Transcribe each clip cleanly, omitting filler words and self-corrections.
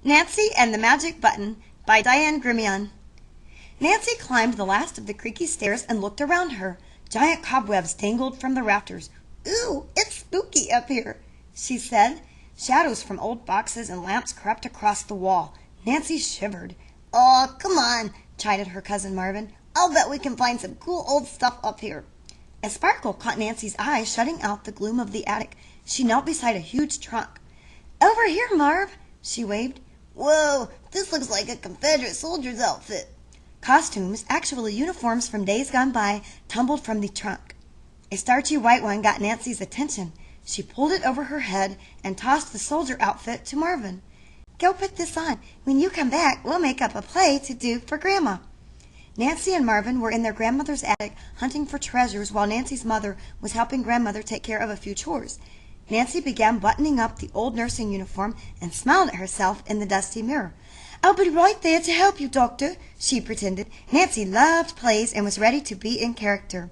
Nancy and the Magic Button by Diane Grimion. Nancy climbed the last of the creaky stairs and looked around her. Giant cobwebs dangled from the rafters. "Ooh, it's spooky up here," she said. Shadows from old boxes and lamps crept across the wall. Nancy shivered. "Oh, come on," chided her cousin Marvin. "I'll bet we can find some cool old stuff up here." A sparkle caught Nancy's eye, shutting out the gloom of the attic. She knelt beside a huge trunk. "Over here, Marv," she waved. "Whoa, this looks like a Confederate soldier's outfit." Costumes, actually uniforms from days gone by, tumbled from the trunk. A starchy white one got Nancy's attention. She pulled it over her head and tossed the soldier outfit to Marvin. "Go put this on. When you come back, we'll make up a play to do for Grandma." Nancy and Marvin were in their grandmother's attic hunting for treasures while Nancy's mother was helping grandmother take care of a few chores. Nancy began buttoning up the old nursing uniform and smiled at herself in the dusty mirror. "I'll be right there to help you, Doctor," she pretended. Nancy loved plays and was ready to be in character.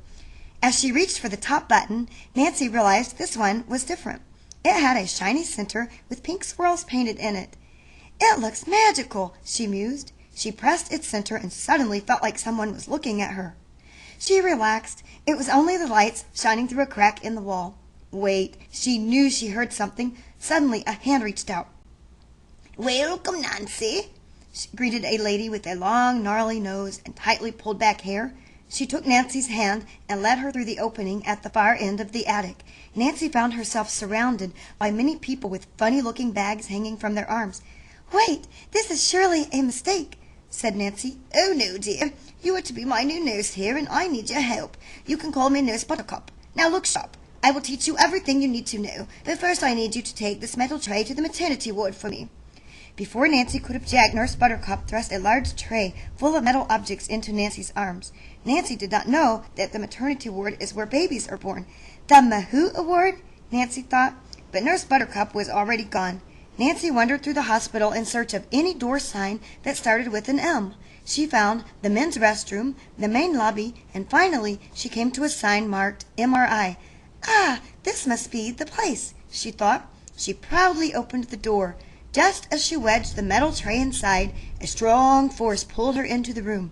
As she reached for the top button, Nancy realized this one was different. It had a shiny center with pink swirls painted in it. "It looks magical," she mused. She pressed its center and suddenly felt like someone was looking at her. She relaxed. It was only the lights shining through a crack in the wall. Wait, she knew she heard something. Suddenly, a hand reached out. "Welcome, Nancy," greeted a lady with a long, gnarly nose and tightly pulled back hair. She took Nancy's hand and led her through the opening at the far end of the attic. Nancy found herself surrounded by many people with funny-looking bags hanging from their arms. "Wait, this is surely a mistake," said Nancy. "Oh, no, dear. You are to be my new nurse here, and I need your help. You can call me Nurse Buttercup. Now look sharp. I will teach you everything you need to know, but first I need you to take this metal tray to the maternity ward for me." Before Nancy could object, Nurse Buttercup thrust a large tray full of metal objects into Nancy's arms. Nancy did not know that the maternity ward is where babies are born. The Mahoo Award? Nancy thought, but Nurse Buttercup was already gone. Nancy wandered through the hospital in search of any door sign that started with an M. She found the men's restroom, the main lobby, and finally she came to a sign marked MRI. "Ah, this must be the place," she thought. She proudly opened the door. Just as she wedged the metal tray inside, a strong force pulled her into the room.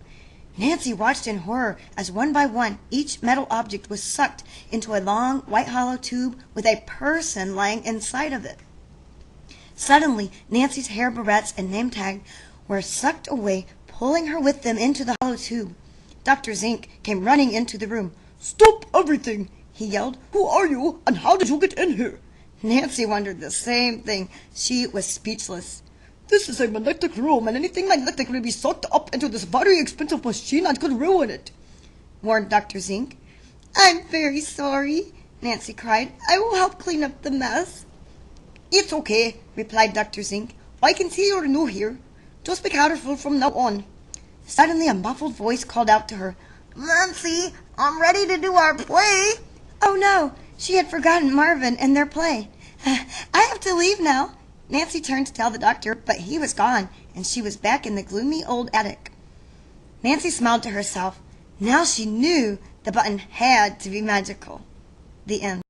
Nancy watched in horror as one by one each metal object was sucked into a long, white hollow tube with a person lying inside of it. Suddenly, Nancy's hair barrettes and name tag were sucked away, pulling her with them into the hollow tube. Dr. Zink came running into the room. "Stop everything!" he yelled. "Who are you, and how did you get in here?" Nancy wondered the same thing. She was speechless. "This is a magnetic room, and anything magnetic will be sucked up into this very expensive machine and could ruin it," warned Dr. Zink. "I'm very sorry," Nancy cried. "I will help clean up the mess." "It's okay," replied Dr. Zink. "I can see you're new here. Just be careful from now on." Suddenly a muffled voice called out to her. "Nancy, I'm ready to do our play." Oh no, she had forgotten Marvin and their play. "I have to leave now." Nancy turned to tell the doctor, but he was gone, and she was back in the gloomy old attic. Nancy smiled to herself. Now she knew the button had to be magical. The end.